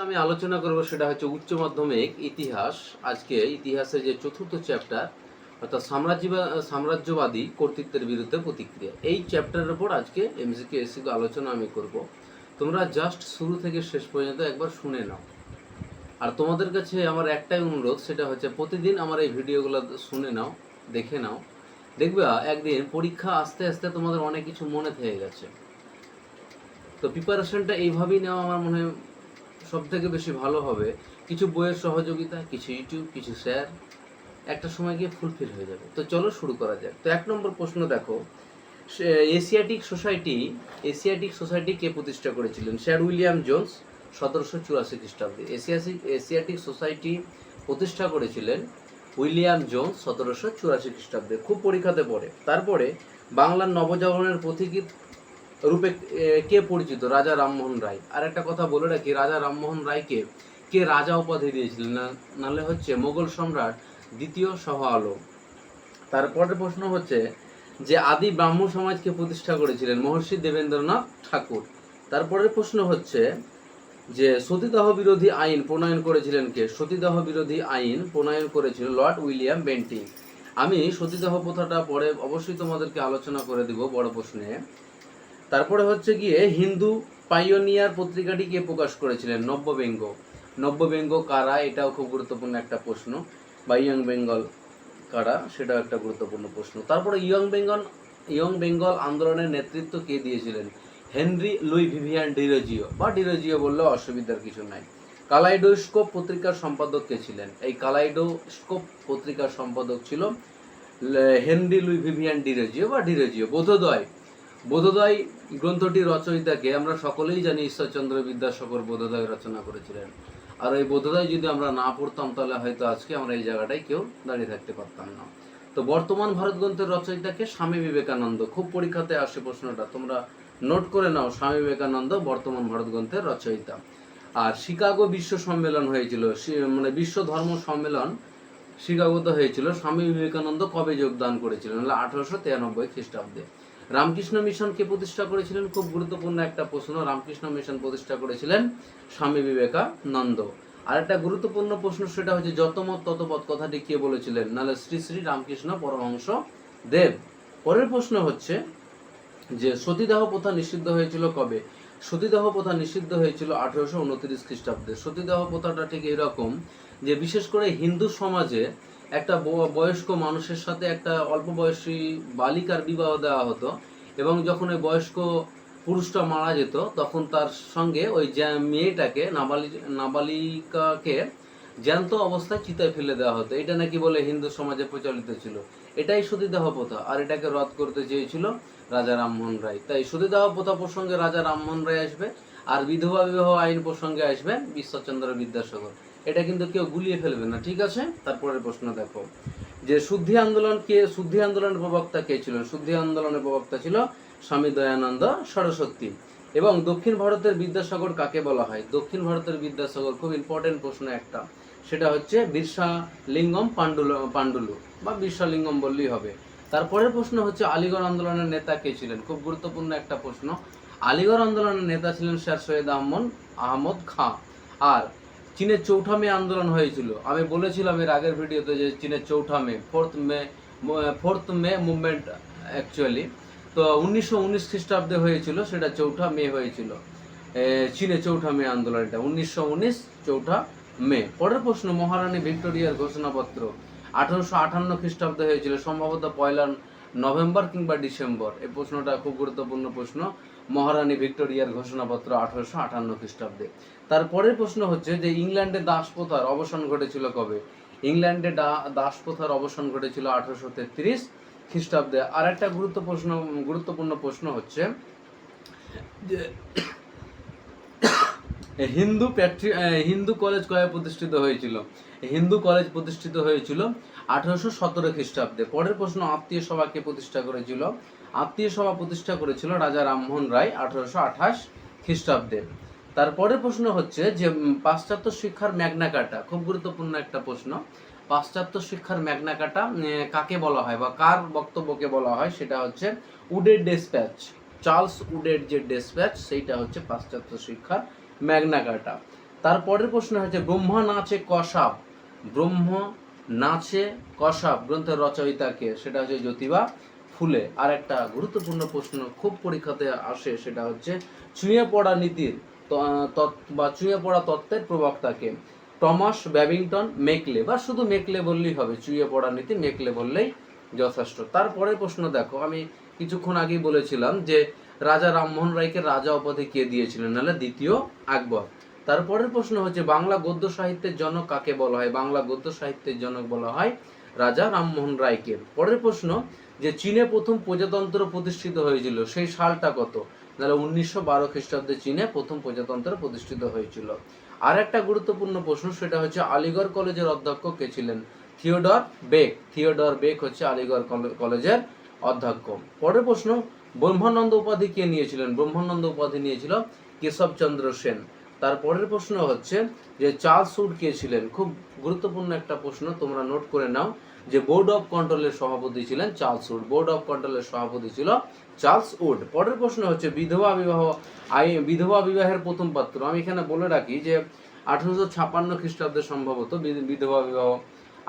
আমি আলোচনা করব সেটা হচ্ছে উচ্চ মাধ্যমিক ইতিহাস। আজকে ইতিহাসের যে চতুর্থ চ্যাপ্টার অর্থাৎ সাম্রাজ্যবাদী কর্তৃত্বের বিরুদ্ধে প্রতিক্রিয়া, এই চ্যাপ্টারের উপর আজকে এমসিকিউ এসিকিউ আলোচনা আমি করব। তোমরা জাস্ট শুরু থেকে শেষ পর্যন্ত একবার শুনে নাও। আর তোমাদের কাছে আমার একটাই অনুরোধ, সেটা হচ্ছে প্রতিদিন আমার এই ভিডিওগুলো শুনে নাও, দেখে নাও। দেখবে একদিন পরীক্ষা আস্তে আস্তে তোমাদের অনেক কিছু মনে থেকে গেছে। তো প্রিপারেশনটা এইভাবেই নেওয়া আমার মনে হয় সব থেকে বেশি ভালো হবে। কিছু বইয়ের সহযোগিতা, কিছু ইউটিউব, কিছু স্যার, একটা সময় গিয়ে ফুলফিল হয়ে যাবে। তো চলো শুরু করা যাক। তো 1 নম্বর প্রশ্ন দেখো, এশিয়াটিক সোসাইটি কে প্রতিষ্ঠা করেছিলেন? স্যার উইলিয়াম জোন্স 1784 খ্রিস্টাব্দে এশিয়াটিক সোসাইটি প্রতিষ্ঠা করেছিলেন উইলিয়াম জোন্স 1784 খ্রিস্টাব্দে। খুব পরীক্ষাতে পড়ে। তারপরে বাংলার নবজাগরণের পথিকৃৎ রূপে কে পরিচিত? রাজা রামমোহন রায়। আর একটা কথা বলে রাখি, রাজা রামমোহন রায়কে কে রাজা উপাধি দিয়েছিলেন? নালে হচ্ছে মোগল সম্রাট দ্বিতীয় শাহ আলম। তারপরের প্রশ্ন হচ্ছে যে আদি ব্রাহ্ম সমাজকে প্রতিষ্ঠা করেছিলেন? মহর্ষি দেবেন্দ্রনাথ ঠাকুর। তারপরের প্রশ্ন হচ্ছে যে সতীদাহ বিরোধী আইন প্রণয়ন করেছিলেন কে? সতীদাহ বিরোধী আইন প্রণয়ন করেছিল লর্ড উইলিয়াম বেন্টিং। আমি সতীদাহ প্রথাটা পরে অবশ্যই তোমাদেরকে আলোচনা করে দিব বড় প্রশ্নে। তারপরে হচ্ছে গিয়ে হিন্দু পাইওনিয়ার পত্রিকাটি কে প্রকাশ করেছিলেন? নব্যব্যঙ্গ কারা? এটাও খুব গুরুত্বপূর্ণ একটা প্রশ্ন। বা ইয়ং বেঙ্গল কারা, সেটাও একটা গুরুত্বপূর্ণ প্রশ্ন। তারপরে ইয়ং বেঙ্গল আন্দোলনের নেতৃত্ব কে দিয়েছিলেন? হেনরি লুই ভিভিয়ান ডিরোজিও, বা ডিরোজিও বললেও অসুবিধার কিছু নাই। কালাইডোস্কোপ পত্রিকার সম্পাদক কে ছিলেন? এই কালাইডোস্কোপ পত্রিকার সম্পাদক ছিল হেনরি লুই ভিভিয়ান ডিরোজিও বা ডিরোজিও। বোধোদয় গ্রন্থটির রচয়িতাকে আমরা সকলেই জানি, ঈশ্বরচন্দ্র বিদ্যাসাগর বোধোদয় রচনা করেছিলেন। আর এই বোধোদয় যদি আমরা না পড়তাম তাহলে হয়তো আজকে আমরা এই জায়গাটায় কেউ দাঁড়িয়ে থাকতে পারতাম না। তো বর্তমান ভারত গ্রন্থের রচয়িতাকে? স্বামী বিবেকানন্দ। খুব পরীক্ষাতে আসে প্রশ্নটা, তোমরা নোট করে নাও। স্বামী বিবেকানন্দ বর্তমান ভারত গ্রন্থের রচয়িতা। আর শিকাগো বিশ্ব সম্মেলন হয়েছিল, মানে বিশ্ব ধর্ম সম্মেলন শিকাগোতে হয়েছিল। স্বামী বিবেকানন্দ কবে যোগদান করেছিলেন? 1893 খ্রিস্টাব্দে। রামকৃষ্ণ মিশনকে প্রতিষ্ঠা করেছিলেন? খুব গুরুত্বপূর্ণ একটা প্রশ্ন। রামকৃষ্ণ মিশন প্রতিষ্ঠা করেছিলেন স্বামী বিবেকানন্দ। আর একটা গুরুত্বপূর্ণ প্রশ্ন, সেটা হচ্ছে যতমত ততপথ কথাটি কে বলেছিলেন? নাহলে শ্রী শ্রী রামকৃষ্ণ পরমহংস দেব। পরের প্রশ্ন হচ্ছে যে সতীদাহ প্রথা নিষিদ্ধ হয়েছিল কবে? সতীদাহ প্রথা নিষিদ্ধ হয়েছিল 1829 খ্রিস্টাব্দে। সতীদাহ প্রথাটা ঠিক এরকম যে বিশেষ করে হিন্দু সমাজে একটা বয়স্ক মানুষের সাথে একটা অল্প বয়সী বালিকার বিবাহ দেওয়া হতো, এবং যখন ওই বয়স্ক পুরুষটা মারা যেত তখন তার সঙ্গে ওই মেয়েটাকে, নাবালিকাকে জ্যান্ত অবস্থায় চিতায় ফেলে দেওয়া হতো। এটা নাকি বলে হিন্দু সমাজে প্রচলিত ছিল। এটাই সতীদাহ প্রথা, আর এটাকে রদ করতে চেয়েছিল রাজা রামমোহন রায়। তাই সতীদাহ প্রথা প্রসঙ্গে রাজা রামমোহন রায় আসবে, আর বিধবা বিবাহ আইন প্রসঙ্গে আসবে ঈশ্বরচন্দ্র বিদ্যাসাগর। এটা কিন্তু কেউ গুলিয়ে ফেলবে না, ঠিক আছে? তারপরের প্রশ্ন দেখো যে শুদ্ধি আন্দোলনের প্রবক্তা কে ছিল? শুদ্ধি আন্দোলনের প্রবক্তা ছিল স্বামী দয়ানন্দ সরস্বতী। এবং দক্ষিণ ভারতের বিদ্যাসাগর কাকে বলা হয়? দক্ষিণ ভারতের বিদ্যাসাগর খুব ইম্পর্টেন্ট প্রশ্ন একটা, সেটা হচ্ছে বিরসালিঙ্গম পান্ডুলু বা বিরসালিঙ্গম বললেই হবে। তারপরের প্রশ্ন হচ্ছে আলিগড় আন্দোলনের নেতা কে ছিলেন? খুব গুরুত্বপূর্ণ একটা প্রশ্ন। আলিগড় আন্দোলনের নেতা ছিলেন স্যার সৈয়দ আহমদ খাঁ। আর চীনের চৌঠা মে আন্দোলন হয়েছিল, আমি বলেছিলাম এর আগের ভিডিওতে যে চীনের চৌঠা মে, ফোর্থ মে মুভমেন্ট অ্যাকচুয়ালি। তো 1919 খ্রিস্টাব্দে হয়েছিল, সেটা চৌঠা মে হয়েছিল। চীনে চৌঠা মে আন্দোলনটা 1919 চৌঠা মে। পরের প্রশ্ন, মহারানী ভিক্টোরিয়ার ঘোষণাপত্র 1858 খ্রিস্টাব্দে হয়েছিল, সম্ভবত 1 নভেম্বর কিংবা ডিসেম্বর। এই প্রশ্নটা খুব গুরুত্বপূর্ণ প্রশ্ন। মহারানী ভিক্টোরিয়ার ঘোষণাপত্র 1858 খ্রিস্টাব্দে। তারপরের প্রশ্ন হচ্ছে যে ইংল্যান্ডে দাস প্রথার অবসান ঘটেছিল কবে? ইংল্যান্ডে দাস প্রথার অবসান ঘটেছিল 1833 খ্রিস্টাব্দে। আর একটা গুরুত্বপূর্ণ প্রশ্ন হচ্ছে যে হিন্দু কলেজ কবে প্রতিষ্ঠিত হয়েছিল? হিন্দু কলেজ প্রতিষ্ঠিত হয়েছিল 1817 খ্রিস্টাব্দে। পরের প্রশ্ন, আত্মীয় সভা কে প্রতিষ্ঠা করেছিল? আত্মীয় সভা প্রতিষ্ঠা করেছিল রাজা রামমোহন রায় 1828 খ্রিস্টাব্দে। তারপরের প্রশ্ন হচ্ছে যে পাশ্চাত্য শিক্ষার ম্যাগনা কার্টা, খুব গুরুত্বপূর্ণ একটা প্রশ্ন। পাশ্চাত্য শিক্ষার ম্যাগনা কার্টা কাকে বলা হয় বা কার বক্তব্যকে বলা হয়? সেটা হচ্ছে উডের ডেসপ্যাচ, চার্লস উডের যে ডেসপ্যাচ, সেইটা হচ্ছে পাশ্চাত্য শিক্ষার ম্যাগনা কার্টা। তারপরের প্রশ্ন হচ্ছে ব্রহ্মা নাচে কসাব, ব্রহ্ম নাচে কসাব গ্রন্থের রচয়িতাকে, সেটা হচ্ছে জ্যোতিবা ফুলে। আর একটা গুরুত্বপূর্ণ প্রশ্ন খুব পরীক্ষাতে আসে, সেটা হচ্ছে চুঁয়ে পড়া নীতির বা চুঁয়ে পড়া তত্ত্বের প্রবক্তাকে, টমাস ব্যাবিংটন মেকলে, বা শুধু মেকলে বললেই হবে, চুঁয়ে পড়া নীতি মেকলে বললেই যথেষ্ট। তারপরের প্রশ্ন দেখো, আমি কিছুক্ষণ আগেই বলেছিলাম যে রাজা রামমোহন রায়কে রাজা উপাধি কে দিয়েছিলেন, নাহলে দ্বিতীয় আকবর। তারপরের প্রশ্ন হচ্ছে বাংলা গদ্য সাহিত্যের জনক কাকে বলা হয়, বাংলা গদ্য সাহিত্যের জনক বলা হয় রাজা রামমোহন রায়কে। পরের প্রশ্ন যে চীনে প্রথম প্রজাতন্ত্র প্রতিষ্ঠিত হয়েছিল সেই সালটা কত, তাহলে 1912 খ্রিস্টাব্দে চীনে প্রথম প্রজাতন্ত্র প্রতিষ্ঠিত হয়েছিল। আর একটা গুরুত্বপূর্ণ প্রশ্ন, সেটা হচ্ছে আলিগড় কলেজের অধ্যক্ষ কে ছিলেন, থিওডর বেক, থিওডর বেক হচ্ছে আলিগড় কলেজের অধ্যক্ষ। পরের প্রশ্ন ব্রহ্মানন্দ উপাধি কে নিয়েছিলেন, ব্রহ্মানন্দ উপাধি নিয়েছিল কেশবচন্দ্র সেন। তারপরের প্রশ্ন হচ্ছে যে চার্লস উড কে ছিলেন, খুব গুরুত্বপূর্ণ একটা প্রশ্ন, তোমরা নোট করে নাও যে বোর্ড অফ কন্ট্রোলের সভাপতি ছিলেন চার্লস উড, বোর্ড অফ কন্ট্রোলের সভাপতি ছিল চার্লস উড। পরের প্রশ্ন হচ্ছে বিধবা বিবাহের প্রথম পাত্র, আমি এখানে বলে রাখি যে 1856 খ্রিস্টাব্দে সম্ভবত বিধবা বিবাহ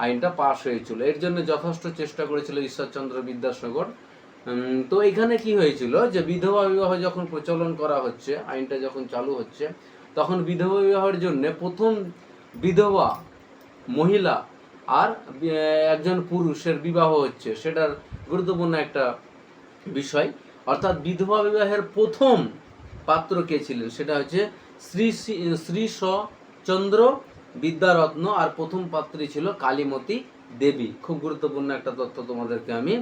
আইনটা পাশ হয়েছিল। এর জন্য যথেষ্ট চেষ্টা করেছিল ঈশ্বরচন্দ্র বিদ্যাসাগর। তো এখানে কি হয়েছিল যে বিধবা বিবাহ যখন প্রচলন করা হচ্ছে, আইনটা যখন চালু হচ্ছে, তখন বিধবা বিবাহের জন্য প্রথম বিধবা মহিলা আর একজন পুরুষের বিবাহ হচ্ছে, সেটার গুরুত্বপূর্ণ একটা বিষয়। অর্থাৎ বিধবা বিবাহের প্রথম পাত্র কে ছিলেন, সেটা হচ্ছে শ্রী চন্দ্র বিদ্যারত্ন, আর প্রথম পাত্রী ছিল কালীমতী দেবী। খুব গুরুত্বপূর্ণ একটা তথ্য তোমাদেরকে আমি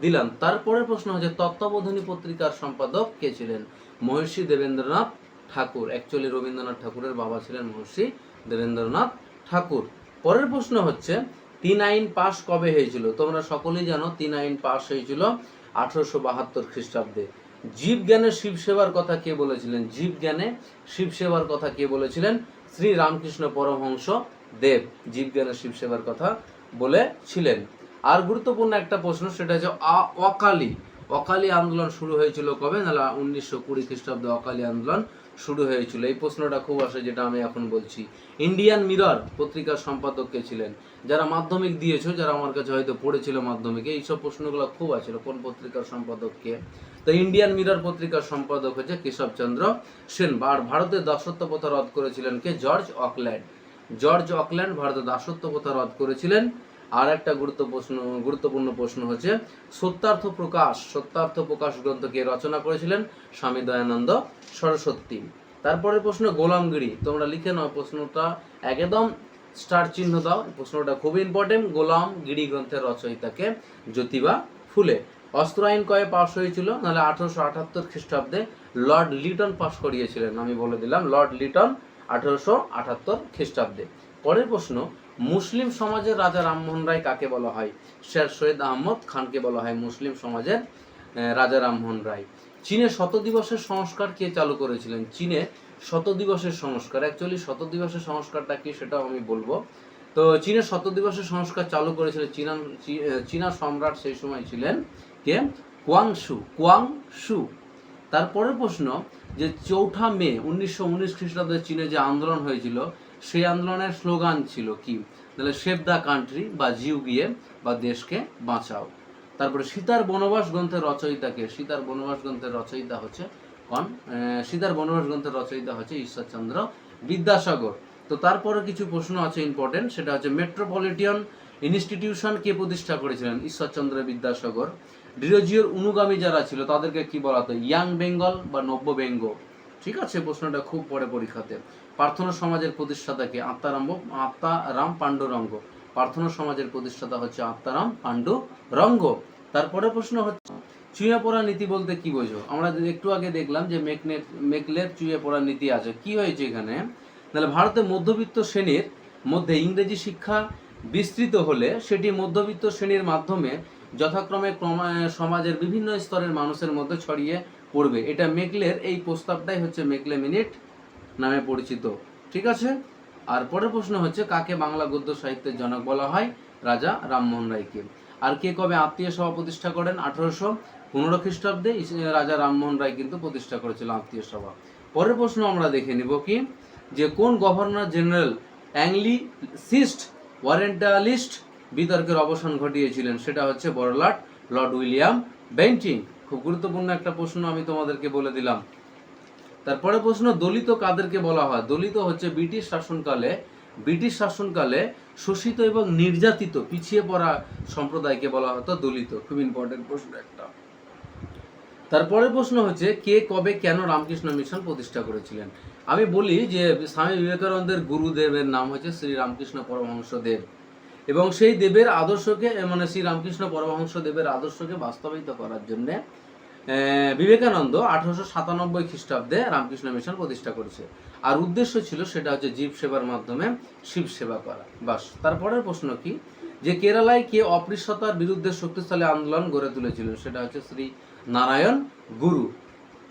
দিলাম। তারপরের প্রশ্ন হচ্ছে তত্ত্ববোধিনী পত্রিকার সম্পাদক কে ছিলেন, মহর্ষি দেবেন্দ্রনাথ ঠাকুর। অ্যাকচুয়ালি রবীন্দ্রনাথ ঠাকুরের বাবা ছিলেন মহর্ষি দেবেন্দ্রনাথ ঠাকুর। পরের প্রশ্ন হচ্ছে 3 আইন পাস কবে হয়েছিল, তোমরা সকলেই জানো 3 আইন পাস হয়েছিল 1872 খ্রিস্টাব্দে। জীব জ্ঞানে শিব সেবার কথা কে বলেছিলেন, জীব জ্ঞানে শিব সেবার কথা কে বলেছিলেন, শ্রী রামকৃষ্ণ পরমহংস দেব জীব জ্ঞানে শিব সেবার কথা বলেছিলেন। আর গুরুত্বপূর্ণ একটা প্রশ্ন, সেটা হচ্ছে অকালি আন্দোলন শুরু হয়েছিল কবে, না 1920 খ্রিস্টাব্দে অকালি আন্দোলন শুরু হয়েছিল। এই প্রশ্নটা খুব আসে, যেটা আমি এখন বলছি। ইন্ডিয়ান মিরর পত্রিকার সম্পাদক কে ছিলেন, যারা মাধ্যমিক দিয়েছো, যারা আমার কাছে হয়তো পড়েছিল মাধ্যমিকে, এইসব প্রশ্নগুলো খুব আছে, কোন পত্রিকার সম্পাদক কে। তো ইন্ডিয়ান মিরর পত্রিকার সম্পাদক হচ্ছে কেশবচন্দ্র সেন। আর ভারতের দাসত্ব প্রথা রদ করেছিলেন কে, জর্জ অকল্যান্ড ভারতের দাসত্ব প্রথা রদ করেছিলেন। আর একটা গুরুত্বপূর্ণ প্রশ্ন হচ্ছে সত্যার্থ প্রকাশ গ্রন্থ কে রচনা করেছিলেন, স্বামী দয়ানন্দ সরস্বতী। তারপরে প্রশ্ন গোলামগিরি, তোমরা লিখে নাও প্রশ্নটা, একদম স্টার চিহ্ন দাও, প্রশ্নটা খুব ইম্পর্টেন্ট। গোলামগিরি গ্রন্থের রচয়িতাকে জ্যোতিবা ফুলে। অস্ত্র আইন কবে পাশ হয়েছিল, নাহলে 1878 খ্রিস্টাব্দে লর্ড লিটন পাশ করিয়েছিলেন, আমি বলে দিলাম লর্ড লিটন 1878 খ্রিস্টাব্দে। পরের প্রশ্ন মুসলিম সমাজের রাজা রামমোহন রায় কাকে বলা হয়, শের সৈয়দ আহমদ খানকে বলা হয় মুসলিম সমাজের রাজা রামমোহন রায়। চীনে শত দিবসের সংস্কার কে চালু করেছিলেন, চীনে শত দিবসের সংস্কার, অ্যাকচুয়ালি শত দিবসের সংস্কারটা কি সেটাও আমি বলবো। তো চীনের শত দিবসের সংস্কার চালু করেছিলেন চীনা সম্রাট সেই সময় ছিলেন কে, কুয়াংশু। তারপরের প্রশ্ন যে 4 মে 1919 খ্রিস্টাব্দে চীনে যে আন্দোলন হয়েছিল, সেই আন্দোলনের স্লোগান ছিল কি, তাহলে সেভ দ্য কান্ট্রি বা জিউ গিয়ে বা দেশকে বাঁচাও। তারপরে সীতার বনবাস গ্রন্থের রচয়িতাকে, সীতার বনবাস গ্রন্থের রচয়িতা হচ্ছে ঈশ্বরচন্দ্র বিদ্যাসাগর। তো তারপরে কিছু প্রশ্ন আছে ইম্পর্টেন্ট, সেটা হচ্ছে মেট্রোপলিটন ইনস্টিটিউশন কে প্রতিষ্ঠা করেছিলেন, ঈশ্বরচন্দ্র বিদ্যাসাগর। ডিরোজিওর অনুগামী যারা ছিল তাদেরকে কি বলা হতো, ইয়াং বেঙ্গল বা নব্য বেঙ্গ। ঠিক আছে, প্রশ্নটা খুব পড়ে পরীক্ষাতে। প্রার্থনা সমাজের প্রতিষ্ঠাতাকে, আত্মারাম পাণ্ডুরঙ্গ। প্রার্থনা সমাজের প্রতিষ্ঠাতা হচ্ছে আত্মারাম পাণ্ডুরঙ্গ। তারপরে প্রশ্ন হচ্ছে চুঁয়ে পড়া নীতি বলতে কি বোঝো, আমরা একটু আগে দেখলাম যে মেকলের চুঁয়ে পড়া নীতি আছে। কি হয়েছে এখানে, তাহলে ভারতের মধ্যবিত্ত শ্রেণীর মধ্যে ইংরেজি শিক্ষা বিস্তৃত হলে সেটি মধ্যবিত্ত শ্রেণীর মাধ্যমে যথাক্রমে সমাজের বিভিন্ন স্তরের মানুষের মধ্যে ছড়িয়ে পড়বে। এটা মেকলের এই প্রস্তাবটাই হচ্ছে মেকলে মিনিট নামে পরিচিত। ঠিক আছে। আর পরের প্রশ্ন হচ্ছে কাকে বাংলা গদ্য সাহিত্যের জনক বলা হয়, রাজা রামমোহন রায়কে। আর কে কবে আত্মীয় সভা প্রতিষ্ঠা করেন, 1815 খ্রিস্টাব্দে রাজা রামমোহন রায় কিন্তু প্রতিষ্ঠা করেছিল আত্মীয় সভা। পরের প্রশ্ন আমরা দেখে নিব কি, যে কোন গভর্নর জেনারেল অ্যাংলিসিস্ট ওয়ারেন্টালিস্ট বিতর্কের অবসান ঘটিয়েছিলেন, সেটা হচ্ছে বড়লাট লর্ড উইলিয়াম বেন্টিং। খুব গুরুত্বপূর্ণ একটা প্রশ্ন আমি তোমাদেরকে বলে দিলাম। তারপরে প্রশ্ন, দলিত কাদেরকে বলা হয়? দলিত হচ্ছে ব্রিটিশ শাসনকালে শোষিত এবং নির্যাতিত পিছিয়ে পড়া সম্প্রদায়কে বলা হতো দলিত। খুব ইম্পর্টেন্ট প্রশ্ন একটা। তারপরে প্রশ্ন হচ্ছে, কে কবে কেন রামকৃষ্ণ মিশন প্রতিষ্ঠা করেছিলেন? আমি বলি যে স্বামী বিবেকানন্দের গুরুদেবের নাম হচ্ছে শ্রী রামকৃষ্ণ পরমহংস দেব, এবং সেই দেবের আদর্শকে মানে শ্রী রামকৃষ্ণ পরমহংস দেবের আদর্শকে বাস্তবায়িত করার জন্য বিবেকানন্দ 1897 খ্রিস্টাব্দে রামকৃষ্ণ মিশন প্রতিষ্ঠা করেছে। আর উদ্দেশ্য ছিল সেটা হচ্ছে জীব সেবার মাধ্যমে শিব সেবা করা। বাস। তারপরের প্রশ্ন কি, যে কেরালায় কে অস্পৃশ্যতার বিরুদ্ধে শক্তিশালী আন্দোলন গড়ে তুলেছিলেন? সেটা হচ্ছে শ্রী নারায়ণ গুরু।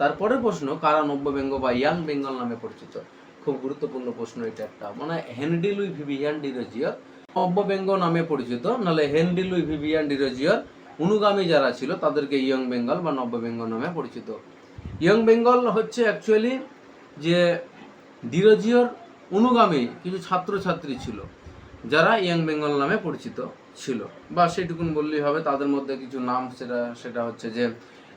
তারপরের প্রশ্ন, কারা নব্যব্যঙ্গ বা ইয়াং বেঙ্গল নামে পরিচিত? খুব গুরুত্বপূর্ণ প্রশ্ন এটা একটা, মানে হেনরি লুই ভিভিয়ান ডিরোজিওর নব্যব্যঙ্গ নামে পরিচিত, নাহলে হেনরি লুই ভিভিয়ান ডিরোজিওর অনুগামী যারা ছিল তাদেরকে ইয়ং বেঙ্গল বা নব্যব্যঙ্গ নামে পরিচিত। ইয়ং বেঙ্গল হচ্ছে অ্যাকচুয়ালি যে ডিরোজিওর অনুগামী কিছু ছাত্রছাত্রী ছিল যারা ইয়ং বেঙ্গল নামে পরিচিত ছিল, বা সেটুকুন বললেই হবে। তাদের মধ্যে কিছু নাম সেটা হচ্ছে যে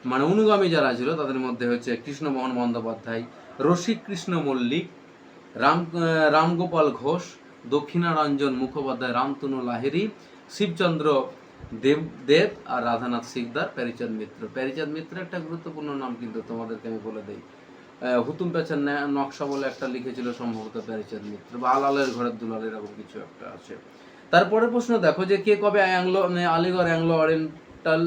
মানে অনুগামী যারা ছিল তাদের মধ্যে হচ্ছে কৃষ্ণমোহন বন্দ্যোপাধ্যায়, রসিক কৃষ্ণ মল্লিক, রামগোপাল ঘোষ, দক্ষিণারঞ্জন মুখোপাধ্যায়, রামতনু লাহিড়ী, শিবচন্দ্র দেব আর রাধানাথ সিকদার, প্যারিচাঁদ মিত্র। প্যারিচাঁদ মিত্র একটা গুরুত্বপূর্ণ নাম, কিন্তু তোমাদেরকে আমি বলে দিই, হুতুম প্যাঁচার নকশা বলে একটা লিখেছিল সম্ভবত প্যারিচাঁদ মিত্র, বা আলালের ঘরের দুলাল, এরকম কিছু একটা আছে। তারপরে প্রশ্ন দেখো, যে কে কবে আলিগড় অ্যাংলো ওরিয়েন্টাল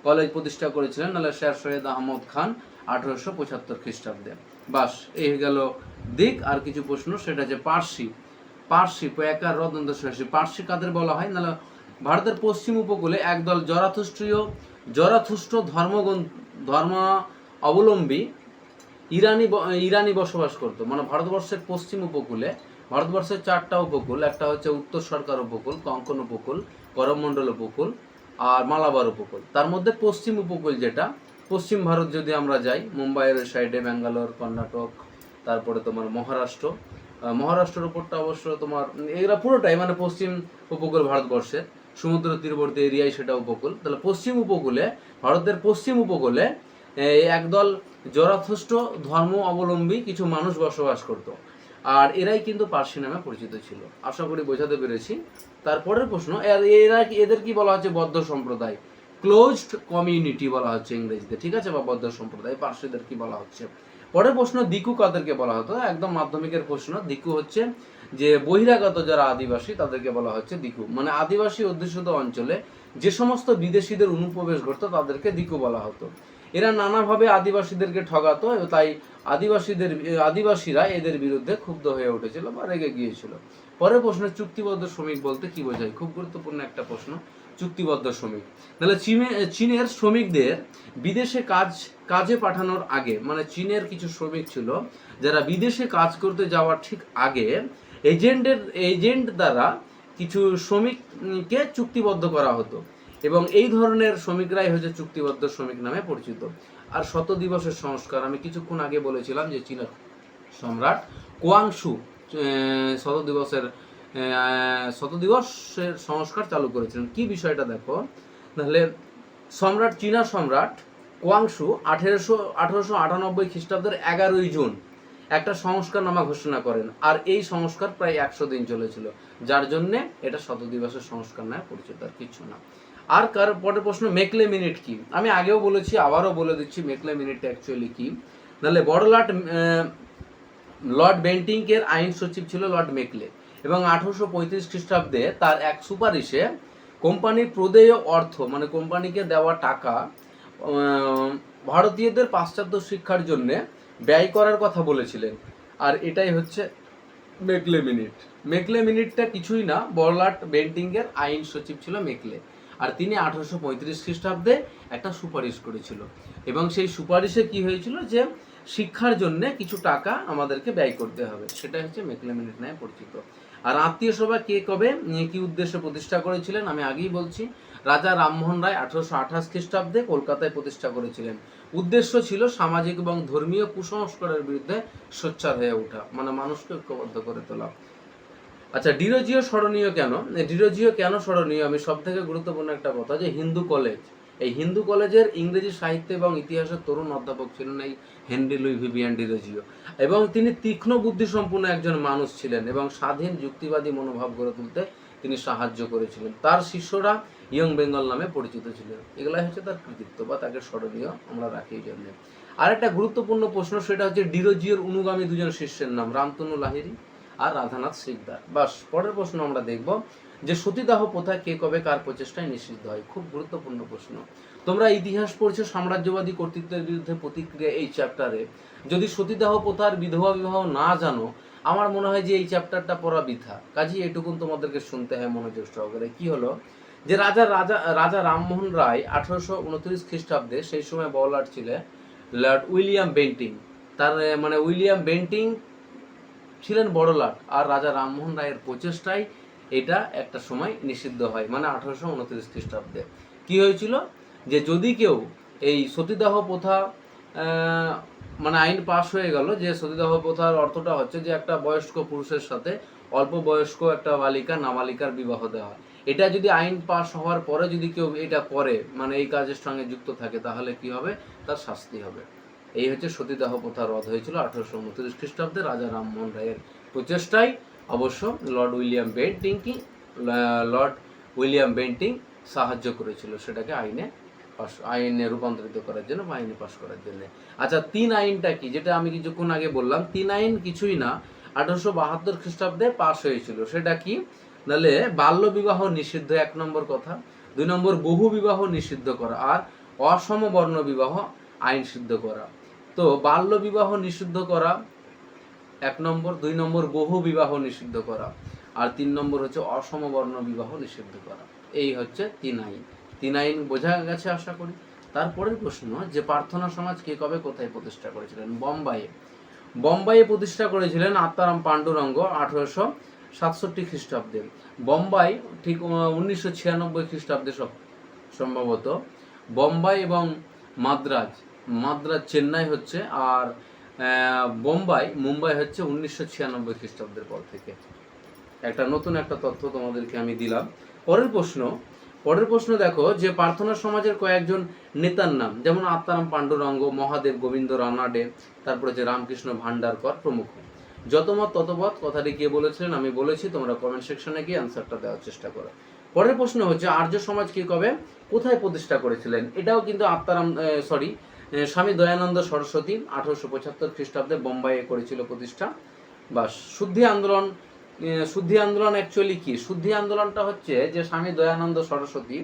কলেজ প্রতিষ্ঠা করেছিলেন? নাহলে শের সৈয়দ আহমদ খান 1875 খ্রিস্টাব্দে। বাস, এই গেল দিক। আর কিছু প্রশ্ন, সেটা যে পার্সি পয়াকার রদন্ত সহসী। পার্সি কাদের বলা হয়? নাহলে ভারতের পশ্চিম উপকূলে একদল জরাথুস্ট ধর্ম অবলম্বী ইরানি বসবাস করতো। মানে ভারতবর্ষের পশ্চিম উপকূলে, ভারতবর্ষের 4টা উপকূল, একটা হচ্ছে উত্তর সরকার উপকূল, কঙ্কন উপকূল, করমণ্ডল উপকূল আর মালাবার উপকূল। তার মধ্যে পশ্চিম উপকূল যেটা, পশ্চিম ভারত যদি আমরা যাই, মুম্বাইয়ের সাইডে, ব্যাঙ্গালোর, কর্ণাটক, তারপরে তোমার মহারাষ্ট্রের উপরটা অবশ্য তোমার, এগুলা পুরোটাই মানে পশ্চিম উপকূল ভারতবর্ষের, সমুদ্র তীরবর্তী এরিয়ায় সেটা উপকূল। তাহলে পশ্চিম উপকূলে, ভারতের পশ্চিম উপকূলে একদল জরাথুস্ট ধর্ম অবলম্বী কিছু মানুষ বসবাস করত, আর এরাই কিন্তু পার্সি নামে পরিচিত ছিল। আশা করি বোঝাতে পেরেছি। তারপরের প্রশ্ন, এদের কি বলা হচ্ছে? বদ্ধ সম্প্রদায়, ক্লোজড কমিউনিটি বলা হচ্ছে ইংরেজিতে, ঠিক আছে, বা বদ্ধ সম্প্রদায়। পার্সিদের কি বলা হচ্ছে? পরের প্রশ্ন, দিকু কাদেরকে বলা হতো? একদম মাধ্যমিকের প্রশ্ন। দিকু হচ্ছে যে বহিরাগত যারা আদিবাসী তাদেরকে বলা হচ্ছে দিকু। মানে আদিবাসী অধ্যুষিত অঞ্চলে যে সমস্ত বিদেশিদের অনুপ্রবেশ ঘটতো তাদেরকে দিকু বলা হতো। এরা নানাভাবে আদিবাসীদেরকে ঠগাতো, তাই আদিবাসীরা এদের বিরুদ্ধে ক্ষুব্ধ হয়ে উঠেছিল বা রেগে গিয়েছিল। পরের প্রশ্ন, চুক্তিবদ্ধ শ্রমিক বলতে কি বোঝায়? খুব গুরুত্বপূর্ণ একটা প্রশ্ন, চুক্তিবদ্ধ শ্রমিক। তাহলে চীনের শ্রমিকদের বিদেশে কাজে পাঠানোর আগে, মানে চীনের কিছু শ্রমিক ছিল যারা বিদেশে কাজ করতে যাওয়ার ঠিক আগে এজেন্ট দ্বারা কিছু শ্রমিককে চুক্তিবদ্ধ করা হতো, এবং এই ধরনের শ্রমিকরাই হচ্ছে চুক্তিবদ্ধ শ্রমিক নামে পরিচিত। আর শত দিবসের সংস্কার, আমি কিছুক্ষণ আগে বলেছিলাম যে চীনা সম্রাট কোয়াংশু শত দিবসের সংস্কার চালু করেছিলেন। কি বিষয়টা দেখো, তাহলে চীনা সম্রাট কোয়াংশু 1898 খ্রিস্টাব্দের 11ই জুন একটা সংস্কারনামা ঘোষণা করেন, আর এই সংস্কার প্রায় 100 দিন চলেছিল, যার জন্যে এটা শত দিবসের সংস্কার নামে পরিচিত, আর কিছু না। আর পরের প্রশ্ন, মেকলে মিনিট কি? আমি আগেও বলেছি, আবারও বলে দিচ্ছি, মেকলে মিনিটটা অ্যাকচুয়ালি কি। তাহলে লর্ড বেন্টিংকের আইন সচিব ছিল লর্ড মেকলে, এবং 1835 খ্রিস্টাব্দে তার এক সুপারিশে কোম্পানির প্রদেয় অর্থ, মানে কোম্পানিকে দেওয়া টাকা ভারতীয়দের পাশ্চাত্য শিক্ষার জন্য ব্যয় করার কথা বলেছিলেন, আর এটাই হচ্ছে মেকলে মিনিট। মেকলে মিনিটটা কিছুই না, লর্ড বেন্টিংকের আইন সচিব ছিল মেকলে, আর তিনি 1835 খ্রিস্টাব্দে একটা সুপারিশ করেছিল, এবং সেই সুপারিশে কি হয়েছিল যে শিক্ষার জন্য কিছু টাকা আমাদেরকে ব্যয় করতে হবে, সেটা হচ্ছে মেকলে-মেলিট নামে পরিচিত। আর আত্মীয় সভা কে কবে কি উদ্দেশ্যে প্রতিষ্ঠা করেছিলেন আমি আগেই বলছি, রাজা রামমোহন রায় 1828 খ্রিস্টাব্দে কলকাতায় প্রতিষ্ঠা করেছিলেন। উদ্দেশ্য ছিল সামাজিক এবং ধর্মীয় কুসংস্কারের বিরুদ্ধে সোচ্চার হয়ে ওঠা, মানে মানুষকে ঐক্যবদ্ধ করে তোলা। আচ্ছা, ডিরোজিও স্মরণীয় কেন? ডিরোজিও কেন স্মরণীয়? আমি সব থেকে গুরুত্বপূর্ণ একটা কথা, যে হিন্দু কলেজ, এই হিন্দু কলেজের ইংরেজি সাহিত্য এবং ইতিহাসের তরুণ অধ্যাপক ছিলেন এই হেনরি লুই ভিভিয়ান ডিরোজিও, এবং তিনি তীক্ষ্ণ বুদ্ধিসম্পন্ন একজন মানুষ ছিলেন এবং স্বাধীন যুক্তিবাদী মনোভাব গড়ে তুলতে তিনি সাহায্য করেছিলেন। তার শিষ্যরা ইয়ং বেঙ্গল নামে পরিচিত ছিলেন। এগুলাই হচ্ছে তার কৃতিত্ব বা তাকে স্মরণীয় আমরা রাখি এই জন্য। আর একটা গুরুত্বপূর্ণ প্রশ্ন, সেটা হচ্ছে ডিরোজিওর অনুগামী দুজন শিষ্যের নাম, রামতনু লাহিড়ী আর রাধানাথ সিকদার। বাস, পরের প্রশ্ন আমরা দেখব যে সতীদাহ প্রথা কে কবে কার প্রচেষ্টায় নিষিদ্ধ হয়। খুব গুরুত্বপূর্ণ প্রশ্ন। তোমরা ইতিহাস পড়ছো সাম্রাজ্যবাদী কর্তৃত্বের বিরুদ্ধে প্রতিক্রিয়া এই চ্যাপ্টারে, যদি সতীদাহ প্রথার বিধবা বিবাহ না জানো, আমার মনে হয় যে এই চ্যাপ্টারটা পড়া বৃথা। কাজেই এটুকুন তোমাদেরকে শুনতে হয় মনোযোগ সহকারে। কি হলো, যে রাজা রামমোহন রায় 1829 খ্রিস্টাব্দে, সেই সময় বড়লাট ছিলেন লর্ড উইলিয়াম বেন্টিং। তার মানে উইলিয়াম বেন্টিং ছিলেন বড়লাট, আর রাজা রামমোহন রায়ের প্রচেষ্টায় এটা একটা সময় নিষিদ্ধ হয়, মানে 1829 খ্রিস্টাব্দে। কি হয়েছিল, যে যদি কেউ এই সতীদাহ প্রথা, মানে আইন পাশ হয়ে গেল যে সতীদাহ প্রথার অর্থটা হচ্ছে যে একটা বয়স্ক পুরুষের সাথে অল্প বয়স্ক একটা নাবালিকার বিবাহ দেওয়া। এটা যদি আইন পাশ হওয়ার পরে যদি কেউ এটা করে, মানে এই কাজের সঙ্গে যুক্ত থাকে, তাহলে কি হবে, তার শাস্তি হবে। এই হচ্ছে সতীদাহ প্রথা রদ হয়েছিল 1829 খ্রিস্টাব্দে রাজা রামমোহন রায়ের প্রচেষ্টায়। অবশ্য লর্ড উইলিয়াম বেন্টিং সাহায্য করেছিল সেটাকে আইনে রূপান্তরিত করার জন্য বা আইনে পাশ করার জন্য। আচ্ছা, 3 আইনটা কি, যেটা আমি কিছুক্ষণ আগে বললাম, 3 আইন কিছুই না, 1872 খ্রিস্টাব্দে পাশ হয়েছিল। সেটা কি, নাহলে বাল্য বিবাহ নিষিদ্ধ, 1 নম্বর কথা। 2 নম্বর বহু বিবাহ নিষিদ্ধ করা, আর অসমবর্ণ বিবাহ আইন সিদ্ধ করা। তো বাল্য বিবাহ নিষিদ্ধ করা 1 নম্বর, 2 নম্বর বহু বিবাহ নিষিদ্ধ করা, আর 3 নম্বর হচ্ছে অসমবর্ণ বিবাহ নিষিদ্ধ করা। এই হচ্ছে 3 আইন। 3 আইন বোঝা গেছে আশা করি। তারপরের প্রশ্ন, যে প্রার্থনা সমাজ কে কবে কোথায় প্রতিষ্ঠা করেছিলেন? বোম্বাইয়ে প্রতিষ্ঠা করেছিলেন আত্মারাম পাণ্ডুরঙ্গ 1867 খ্রিস্টাব্দে। বোম্বাই ঠিক 1996 খ্রিস্টাব্দে সম্ভবত। বোম্বাই এবং মাদ্রাজ চেন্নাই হচ্ছে, আর মুম্বাই হচ্ছে 1996 খ্রিস্টাব্দের পর থেকে। একটা নতুন একটা তথ্য তোমাদেরকে আমি দিলাম। পরের প্রশ্ন দেখো, যে প্রার্থনা সমাজের কয়েকজন নেতার নাম, যেমন আত্মারাম পাণ্ডুরঙ্গ, মহাদেব গোবিন্দ রানাডে, তারপরে যে রামকৃষ্ণ ভান্ডারকর প্রমুখ। যতমত ততপথ কথাটি কে বলেছিলেন আমি বলেছি, তোমরা কমেন্ট সেকশনে গিয়ে অ্যান্সারটা দেওয়ার চেষ্টা করো। পরের প্রশ্ন হচ্ছে আর্য সমাজ কে কবে কোথায় প্রতিষ্ঠা করেছিলেন? এটাও কিন্তু স্বামী দয়ানন্দ সরস্বতী 1875 খ্রিস্টাব্দে বোম্বাইয়ে করেছিল প্রতিষ্ঠা। বা শুদ্ধি আন্দোলন অ্যাকচুয়ালি কি? শুদ্ধি আন্দোলনটা হচ্ছে যে স্বামী দয়ানন্দ সরস্বতী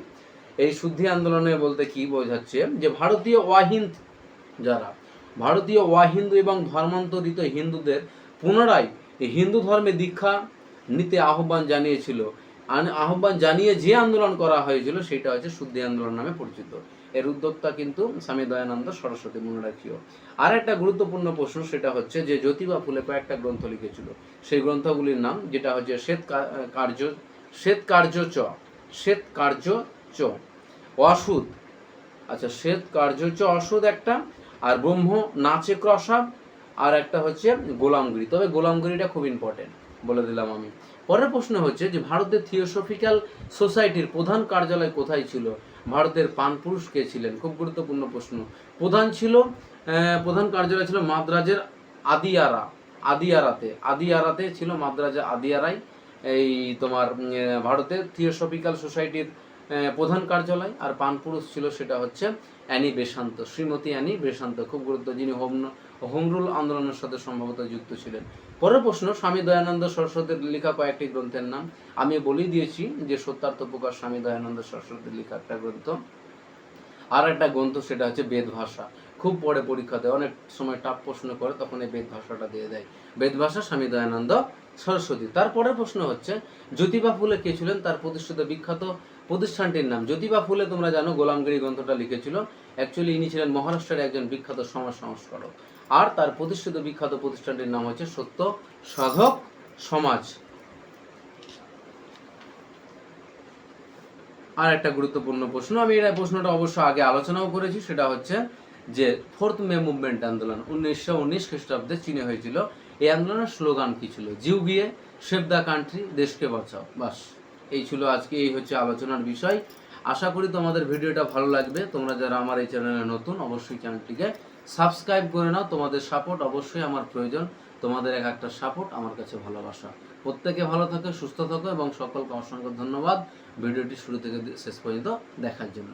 এই শুদ্ধি আন্দোলনে বলতে কি বোঝাচ্ছে, যে ভারতীয় অহিন্দু এবং ধর্মান্তরিত হিন্দুদের পুনরায় হিন্দু ধর্মে দীক্ষা নিতে আহ্বান জানিয়ে যে আন্দোলন করা হয়েছিল সেটা হচ্ছে শুদ্ধি আন্দোলন নামে পরিচিত। এর উদ্যোক্তা কিন্তু স্বামী দয়ানন্দ সরস্বতী, মনে রাখিও। আর একটা গুরুত্বপূর্ণ প্রশ্ন, সেটা হচ্ছে যে জ্যোতিবা ফুলে কয়েকটা গ্রন্থ লিখেছিল, সেই গ্রন্থগুলির নাম, যেটা হচ্ছে অসুদ, আচ্ছা অসুদ একটা, আর ব্রহ্ম নাচে ক্রসাব, আর একটা হচ্ছে গোলামগিরি। তবে গোলামগিরিটা খুব ইম্পর্টেন্ট, বলে দিলাম আমি। পরের প্রশ্ন হচ্ছে যে ভারতের থিওসফিক্যাল সোসাইটির প্রধান কার্যালয় কোথায় ছিল? ভারতের পানপুরুষ কে ছিলেন? খুব গুরুত্বপূর্ণ প্রশ্ন। প্রধান কার্যালয় ছিল মাদ্রাজের আদিয়ারাতে ছিল, মাদ্রাজের আদিয়ারাই এই তোমার ভারতের থিওসফিক্যাল সোসাইটির প্রধান কার্যালয়। আর পানপুরুষ ছিল সেটা হচ্ছে শ্রীমতী অ্যানি বেসান্ত, খুব গুরুত্ব, যিনি হোম রুল আন্দোলনের সাথে সম্ভবত যুক্ত ছিলেন। পরের প্রশ্ন, স্বামী দয়ানন্দ সরস্বতীর লেখা কয়েকটি গ্রন্থের নাম। আমি বলেই দিয়েছি যে সত্যার্থ প্রকাশ স্বামী দয়ানন্দ সরস্বতীর লেখা একটা গ্রন্থ। আর একটা গ্রন্থ সেটা হচ্ছে বেদ ভাষা, খুব পরে পরীক্ষাতে অনেক সময় টাফ প্রশ্ন করে, তখন এই বেদ ভাষাটা দিয়ে দেয়। বেদ ভাষা স্বামী দয়ানন্দ সরস্বতী। তারপরের প্রশ্ন হচ্ছে জ্যোতিবা ফুলে কে ছিলেন? তার প্রতিষ্ঠিত বিখ্যাত প্রতিষ্ঠানটির নাম। জ্যোতিবা ফুলে তোমরা জানো গোলামগিরি গ্রন্থটা লিখেছিল, অ্যাকচুয়ালি ইনি ছিলেন মহারাষ্ট্রের একজন বিখ্যাত সমাজ সংস্কারক। আর তার প্রতিষ্ঠিত বিখ্যাত প্রতিষ্ঠানটির নাম হচ্ছে সত্য সাধক সমাজ। আর একটা গুরুত্বপূর্ণ প্রশ্ন, আমি এই প্রশ্নটা অবশ্য আগে আলোচনাও করেছি, সেটা হচ্ছে যে 4th মে মুভমেন্ট আন্দোলন 1919 খ্রিস্টাব্দে চীনে হয়েছিল। এই আন্দোলনের স্লোগান কি ছিল? জিউ গিয়ে, সেভ দ্য কান্ট্রি, দেশকে বাঁচাও। বাস, এই ছিল আজকে, এই হচ্ছে আলোচনার বিষয়। আশা করি তোমাদের ভিডিওটা ভালো লাগবে। তোমরা যারা আমার এই চ্যানেলে নতুন, অবশ্যই চ্যানেলটিকে সাবস্ক্রাইব করে নাও। তোমাদের সাপোর্ট অবশ্যই আমার প্রয়োজন। তোমাদের এক একটা সাপোর্ট আমার কাছে ভালোবাসা। প্রত্যেকে ভালো থাকো, সুস্থ থাকো এবং সকলকে অসংখ্য ধন্যবাদ ভিডিওটি শুরু থেকে শেষ পর্যন্ত দেখার জন্য।